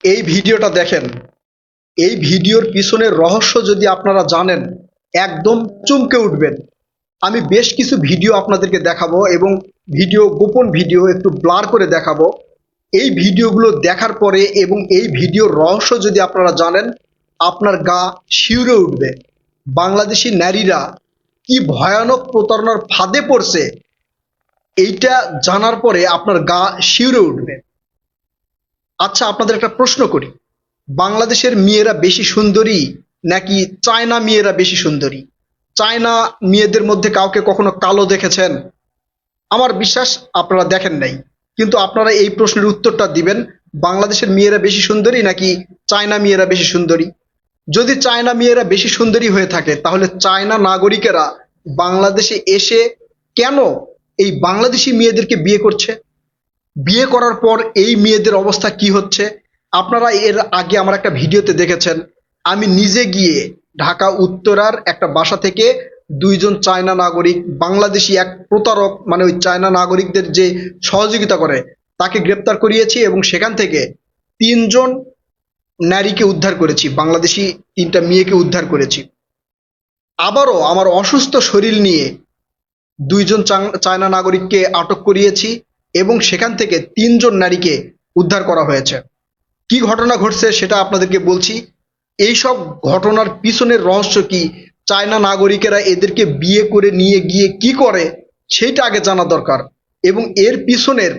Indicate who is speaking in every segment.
Speaker 1: এই ভিডিওটা দেখেন। এই ভিডিওর পিছনের রহস্য যদি আপনারা জানেন, একদম চমকে উঠবেন। আমি বেশ কিছু ভিডিও আপনাদেরকে দেখাবো এবং গোপন ভিডিও একটু ব্লার করে দেখাবো। এই ভিডিওগুলো দেখার পরে এবং এই ভিডিওর রহস্য যদি আপনারা জানেন, আপনার গা শিউরে উঠবে। বাংলাদেশি নারীরা কি ভয়ানক প্রতারণার ফাঁদে পড়ছে, এইটা জানার পরে আপনার গা শিউরে উঠবে। আচ্ছা, আপনাদের একটা প্রশ্ন করি, বাংলাদেশের মেয়েরা বেশি সুন্দরী নাকি চায়না মেয়েরা বেশি সুন্দরী? চায়না মেয়েদের মধ্যে কাউকে কখনো কালো দেখেছেন? আমার বিশ্বাস আপনারা দেখেন নাই, কিন্তু আপনারা এই প্রশ্নের উত্তরটা দিবেন, বাংলাদেশের মেয়েরা বেশি সুন্দরী নাকি চায়না মেয়েরা বেশি সুন্দরী? যদি চায়না মেয়েরা বেশি সুন্দরী হয়ে থাকে, তাহলে চায়না নাগরিকেরা বাংলাদেশে এসে কেন এই বাংলাদেশি মেয়েদেরকে বিয়ে করছে? বিয়ে করার পর এই মেয়েদের অবস্থা কি হচ্ছে? আপনারা এর আগে আমার একটা ভিডিওতে দেখেছেন, আমি নিজে গিয়ে ঢাকা উত্তরার একটা বাসা থেকে দুইজন চায়না নাগরিক, বাংলাদেশি এক প্রতারক, মানে ওই চায়না নাগরিকদের যে সহযোগিতা করে, তাকে গ্রেপ্তার করিয়েছি এবং সেখান থেকে তিনজন নারীকে উদ্ধার করেছি, বাংলাদেশি তিনটা মেয়েকে উদ্ধার করেছি। আবারও আমার অসুস্থ শরীর নিয়ে দুইজন চায়না নাগরিককে আটক করিয়েছি এবং সেখান থেকে তিনজন নারীকে উদ্ধার করা হয়েছে। কি ঘটনা ঘটছে সেটা আপনাদেরকে বলছি। এইসব ঘটনার পিছনের রহস্য কি, চায়না নাগরিকেরা এদেরকে বিয়ে করে নিয়ে গিয়ে কি করে, সেইটা আগে জানা দরকার। এবং এর পিছনের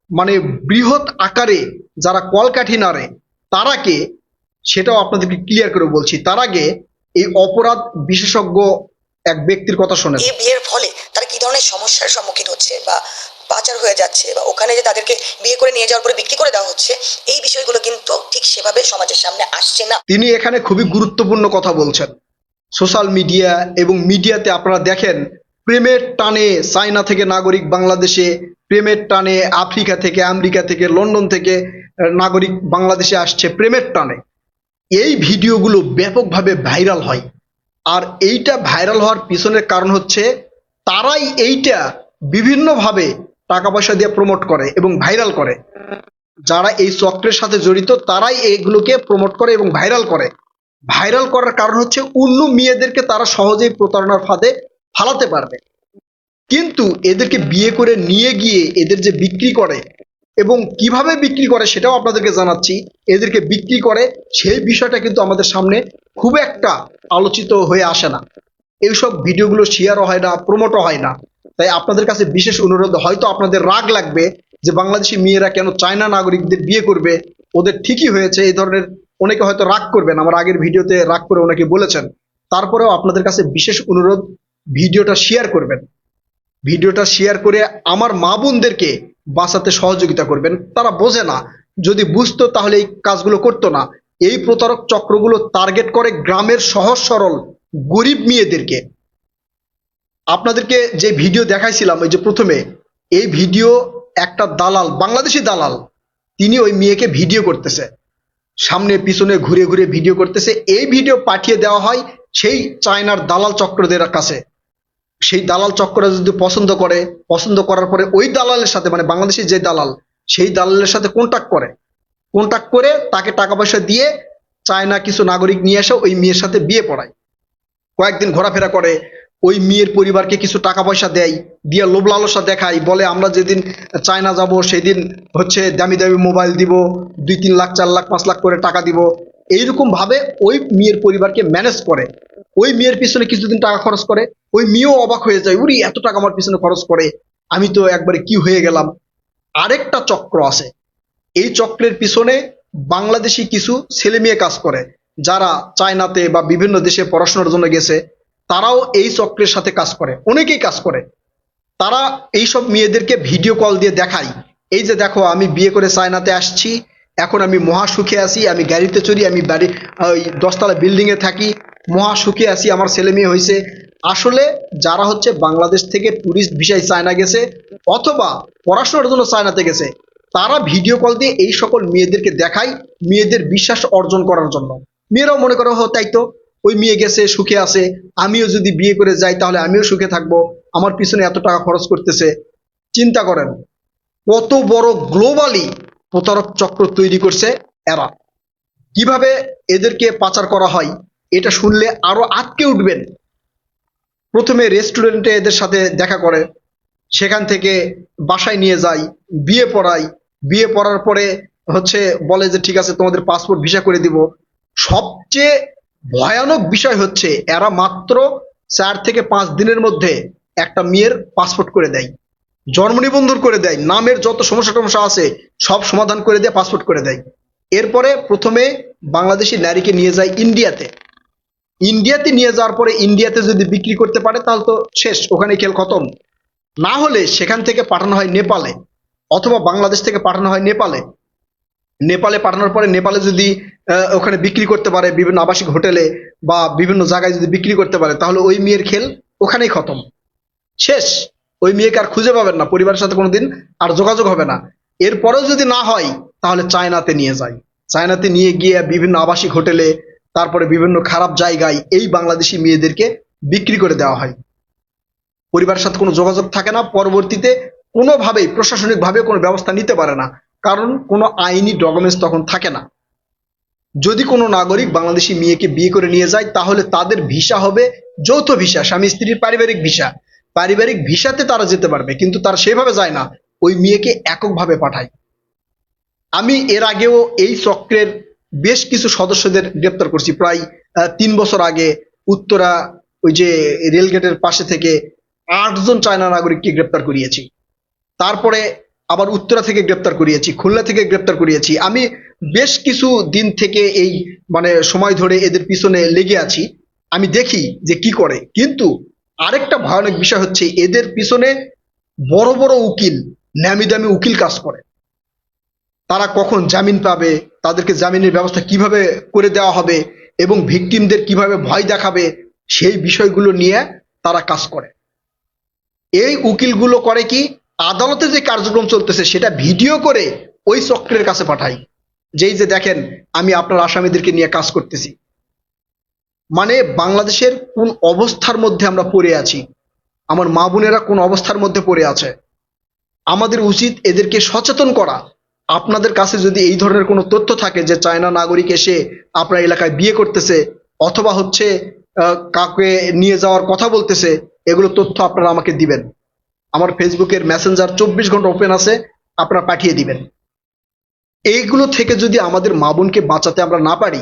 Speaker 1: মানে বৃহৎ আকারে যারা কলকাঠি নাড়ে তারা কে, সেটাও আপনাদেরকে ক্লিয়ার করে বলছি। তার আগে এই অপরাধ বিশেষজ্ঞ এক ব্যক্তির কথা শোনেন।
Speaker 2: এই বিয়ের ফলে তারা কি ধরনের সমস্যার সম্মুখীন হচ্ছে বা পাচার হয়ে যাচ্ছে বা ওখানে যে তাদেরকে বিয়ে করে নিয়ে যাওয়ার পরে বিক্রি করে দেওয়া হচ্ছে, এই বিষয়গুলো কিন্তু ঠিক সেভাবে সমাজের সামনে আসছে না।
Speaker 1: তিনি এখানে খুবই গুরুত্বপূর্ণ কথা বলছেন। সোশ্যাল মিডিয়া এবং মিডিয়াতে আপনারা দেখেন, প্রেমের টানে চায়না থেকে নাগরিক বাংলাদেশে, প্রেমের টানে আফ্রিকা থেকে, আমেরিকা থেকে, লন্ডন থেকে নাগরিক বাংলাদেশে আসছে প্রেমের টানে। এই ভিডিওগুলো ব্যাপকভাবে ভাইরাল হয়। আর এইটা ভাইরাল হওয়ার পিছনের কারণ হচ্ছে, তারাই এইটা বিভিন্নভাবে টাকা পয়সা দিয়ে প্রমোট করে এবং ভাইরাল করে। যারা এই চক্রের সাথে জড়িত তারাই এগুলোকে প্রমোট করে এবং ভাইরাল করে। ভাইরাল করার কারণ হচ্ছে অন্য মেয়েদেরকে তারা সহজেই প্রতারণার ফাঁদে ফালাতে পারবে। কিন্তু এদেরকে বিয়ে করে নিয়ে গিয়ে এদের যে বিক্রি করে এবং কিভাবে বিক্রি করে সেটাও আপনাদেরকে জানাচ্ছি। এদেরকে বিক্রি করে সেই বিষয়টা কিন্তু আমাদের সামনে খুব একটা আলোচিত হয়ে আসে না। এইসব ভিডিওগুলো শেয়ারও হয় না, প্রমোটও হয় না। তাই আপনাদের কাছে বিশেষ অনুরোধ, হয়তো আপনাদের রাগ লাগবে যে বাংলাদেশি মেয়েরা কেন চায়না নাগরিকদের বিয়ে করবে, ওদের ঠিকই হয়েছে, এই ধরনের অনেকে হয়তো রাগ করবেন, আমার আগের ভিডিওতে রাগ করে অনেকে বলেছেন। তারপরেও আপনাদের কাছে বিশেষ অনুরোধ, ভিডিওটা শেয়ার করবেন। ভিডিওটা শেয়ার করে আমার মা বোনদেরকে বাঁচাতে সহযোগিতা করবেন। তারা বোঝে না, যদি বুঝতো তাহলে এই কাজগুলো করতো না। এই প্রতারক চক্রগুলো টার্গেট করে গ্রামের সহজ সরল গরিব মেয়েদেরকে। আপনাদেরকে যে ভিডিও দেখাইছিলাম ওই যে প্রথমে, এই ভিডিও একটা দালাল, বাংলাদেশি দালাল, তিনি ওই মেয়েকে ভিডিও করতেছে, সামনে পিছনে ঘুরে ঘুরে ভিডিও করতেছে। এই ভিডিও পাঠিয়ে দেওয়া হয় সেই চায়নার দালাল চক্রদের কাছে। সেই দালাল চক্র যদি পছন্দ করার পরে ওই দালালের সাথে, মানে বাংলাদেশের যে দালাল, সেই দালালের সাথে কন্টাক্ট করে তাকে টাকা পয়সা দিয়ে চায়না কিছু নাগরিক নিয়ে এসে ওই মেয়ের সাথে বিয়ে পড়ায়। কয়েকদিন ঘোরাফেরা করে, ওই মেয়ের পরিবারকে কিছু টাকা পয়সা দেয়, দিয়ে লোভ লালসা দেখায়, বলে আমরা যেদিন চায়না যাব সেদিন হচ্ছে দামি দামি মোবাইল দিব, 2-3 লাখ 4 লাখ 5 লাখ করে টাকা দিব। এইরকম ভাবে ওই মেয়ের পরিবারকে ম্যানেজ করে। ওই মেয়ের পিছনে কিছুদিন টাকা খরচ করে, ওই মেয়েও অবাক হয়ে যায়, উরি এত টাকা আমার পিছনে খরচ করে, আমি তো একবারে কি হয়ে গেলাম। আরেকটা চক্র আছে, এই চক্রের পিছনে বাংলাদেশি কিছু ছেলে মেয়ে কাজ করে, যারা চায়নাতে বা বিভিন্ন দেশে পড়াশোনার জন্য গেছে, তারাও এই চক্রের সাথে কাজ করে, অনেকেই কাজ করে। তারা এইসব মেয়েদেরকে ভিডিও কল দিয়ে দেখায়, এই যে দেখো আমি বিয়ে করে চায়নাতে আসছি, এখন আমি মহা সুখে আছি, আমি গাড়িতে চড়ি, আমি বাড়ি ওই 10তলা বিল্ডিং এ থাকি, মহা সুখে আছি, আমার ছেলে মেয়ে হয়েছে। আসলে যারা হচ্ছে বাংলাদেশ থেকে ট্যুরিস্ট ভিসায় চায়না গেছে অথবা পড়াশোনার জন্য চায়নাতে গেছে, তারা ভিডিও কল দিয়ে এই সকল মেয়েদেরকে দেখায় মেয়েদের বিশ্বাস অর্জন করার জন্য। মেয়েরাও মনে করে, তাই তো, ওই মেয়ে গেছে সুখে আছে, আমিও যদি বিয়ে করে যাই তাহলে আমিও সুখে থাকবো, আমার পিছনে এত টাকা খরচ করতেছে। চিন্তা করেন কত বড় গ্লোবালি প্রতারক চক্র তৈরি করছে এরা। কিভাবে এদেরকে পাচার করা হয় এটা শুনলে আরো আটকে উঠবেন। প্রথমে রেস্টুরেন্টে এদের সাথে দেখা করে, সেখান থেকে বাসায় নিয়ে যায়, বিয়ে পড়ায়, বিয়ে পড়ার পরে বলে যে ঠিক আছে তোমাদের পাসপোর্ট ভিসা করে দিব। সবচেয়ে ভয়ানক বিষয় হচ্ছে এরা মাত্র 4 থেকে 5 দিনের মধ্যে একটা মেয়ের পাসপোর্ট করে দেয়, জন্ম নিবন্ধন করে দেয়, নামের যত সমস্যা টমস্যা আছে সব সমাধান করে দিয়ে পাসপোর্ট করে দেয়। এরপরে প্রথমে বাংলাদেশি নারীকে নিয়ে যায় ইন্ডিয়াতে। ইন্ডিয়াতে নিয়ে যাওয়ার পরে ইন্ডিয়াতে যদি বিক্রি করতে পারে তাহলে তো শেষ, ওখানে খেল খতম। না হলে সেখান থেকে পাঠানো হয় নেপালে, অথবা বাংলাদেশ থেকে পাঠানো হয় নেপালে। নেপালে পাঠানোর পরে নেপালে যদি ওখানে বিক্রি করতে পারে বিভিন্ন আবাসিক হোটেলে বা বিভিন্ন জায়গায় যদি বিক্রি করতে পারে তাহলে ওই মেয়ের খেল ওখানেই খতম, শেষ। ওই মেয়েকে আর খুঁজে পাবেন না, পরিবারের সাথে কোনোদিন আর যোগাযোগ হবে না। এরপরেও যদি না হয় তাহলে চায়নাতে নিয়ে যায়। চায়নাতে নিয়ে গিয়ে বিভিন্ন আবাসিক হোটেলে, তারপরে বিভিন্ন খারাপ জায়গায় এই বাংলাদেশি মেয়েদেরকে বিক্রি করে দেওয়া হয়। পরিবারের সাথে কোনো যোগাযোগ থাকে না, পরবর্তীতে কোনোভাবেই প্রশাসনিকভাবে কোনো ব্যবস্থা নিতে পারে না, কারণ কোনো আইনি ডকুমেন্টস তখন থাকে না। যদি কোনো নাগরিক বাংলাদেশি মেয়েকে বিয়ে করে নিয়ে যায় তাহলে তাদের ভিসা হবে যৌথ ভিসা, স্বামী স্ত্রীর পারিবারিক ভিসা। পারিবারিক ভিসাতে তারা যেতে পারবে, কিন্তু তারা সেভাবে যায় না, ওই মেয়েকে এককভাবে পাঠায়। আমি এর আগেও এই চক্রের বেশ কিছু সদস্যদের গ্রেপ্তার করছি, প্রায় 3 বছর আগে উত্তরা ওই যে রেলগেটের পাশে থেকে 8 জন চায়না নাগরিককে গ্রেপ্তার করিয়েছি। তারপরে আবার উত্তরা থেকে গ্রেপ্তার করিয়েছি, খুলনা থেকে গ্রেপ্তার করিয়েছি। আমি বেশ কিছু দিন থেকে এই সময় ধরে এদের পিছনে লেগে আছি, আমি দেখি যে কি করে। কিন্তু আরেকটা ভয়ানক বিষয় হচ্ছে এদের পিছনে বড় বড় উকিল, নামি দামি উকিল কাজ করে। তারা কখন জামিন পাবে, তাদেরকে জামিনের ব্যবস্থা কিভাবে করে দেওয়া হবে এবং ভিকটিমদের কিভাবে ভয় দেখাবে, সেই বিষয়গুলো নিয়ে তারা কাজ করে। এই উকিলগুলো করে কি, আদালতে যে কার্যক্রম চলতেছে সেটা ভিডিও করে ওই চক্রের কাছে পাঠাই, যেই যে দেখেন আমি আপনার আসামিদেরকে নিয়ে কাজ করতেছি। বাংলাদেশের কোন অবস্থার মধ্যে আমরা পড়ে আছি, আমার মা বোনেরা কোন অবস্থার মধ্যে পড়ে আছে। আমাদের উচিত এদেরকে সচেতন করা। আপনাদের কাছে যদি এই ধরনের কোনো তথ্য থাকে যে চায়না নাগরিক এসে আপনার এলাকায় বিয়ে করতেছে অথবা কাউকে নিয়ে যাওয়ার কথা বলতেছে, এগুলো তথ্য আপনারা আমাকে দিবেন। আমার ফেসবুকের মেসেঞ্জার 24 ঘন্টা ওপেন আছে, আপনারা পাঠিয়ে দিবেন। এইগুলো থেকে যদি আমাদের মা বোনকে বাঁচাতে আমরা না পারি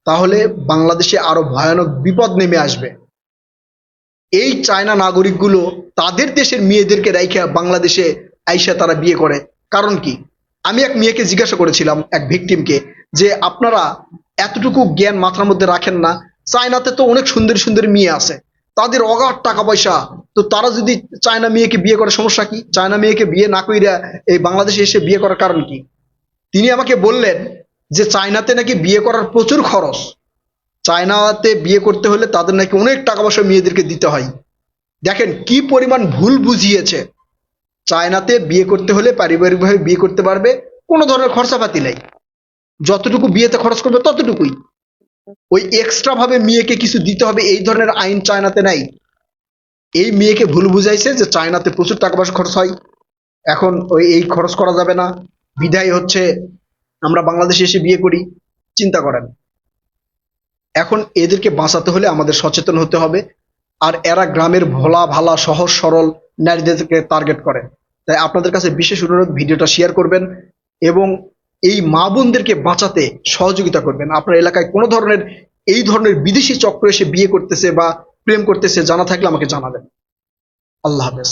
Speaker 1: তাহলে বাংলাদেশে আরো ভয়ানক বিপদ নেমে আসবে। এই চায়না নাগরিকগুলো তাদের দেশের মেয়েদেরকে রাইখা বাংলাদেশে আইসা তারা বিয়ে করে, কারণ কি? আমি এক মেয়েকে জিজ্ঞাসা করেছিলাম, এক ভিকটিমকে, যে আপনারা এতটুকু জ্ঞান মাথার মধ্যে রাখেন না? চায়নাতে তো অনেক সুন্দর সুন্দর মেয়ে আছে, তাদের অগাধ টাকা পয়সা, তো তারা যদি চায়না মেয়েকে বিয়ে করে সমস্যা কি? চায়না মেয়েকে বিয়ে না কইরা এই বাংলাদেশে এসে বিয়ে করার কারণ কি? তিনি আমাকে বললেন যে চায়নাতে নাকি বিয়ে করার প্রচুর খরচ, চায়নাতে বিয়ে করতে হলে তাদের নাকি অনেক টাকা পয়সা মেয়েদেরকে দিতে হয়। দেখেন কি পরিমাণ ভুল বুঝিয়েছে। চায়নাতে বিয়ে করতে হলে পারিবারিকভাবে বিয়ে করতে পারবে, কোনো ধরনের খরচাপাতি নেই, যতটুকু বিয়েতে খরচ করবে ততটুকুই। ওই এক্সট্রা ভাবে মেয়েকে কিছু দিতে হবে এই ধরনের আইন চায়নাতে নাই। এই মেয়েকে ভুল বুঝাইছে যে চায়নাতে প্রচুর টাকা পয়সা খরচ হয়, এখন এই খরচ করা যাবে না, বিধায় আমরা বাংলাদেশে এসে বিয়ে করি। চিন্তা করেন। এখন এদেরকে বাঁচাতে হলে আমাদের সচেতন হতে হবে। আর এরা গ্রামের ভোলা ভালা সহজ সরল নারীদেরকে টার্গেট করে। তাই আপনাদের কাছে বিশেষ অনুরোধ, ভিডিওটা শেয়ার করবেন এবং এই মা বোনদেরকে বাঁচাতে সহযোগিতা করবেন। আপনার এলাকায় কোনো ধরনের এই ধরনের বিদেশি চক্র এসে বিয়ে করতেছে বা প্রেম করতেছে জানা থাকলে আমাকে জানাবেন। আল্লাহ হাফেজ।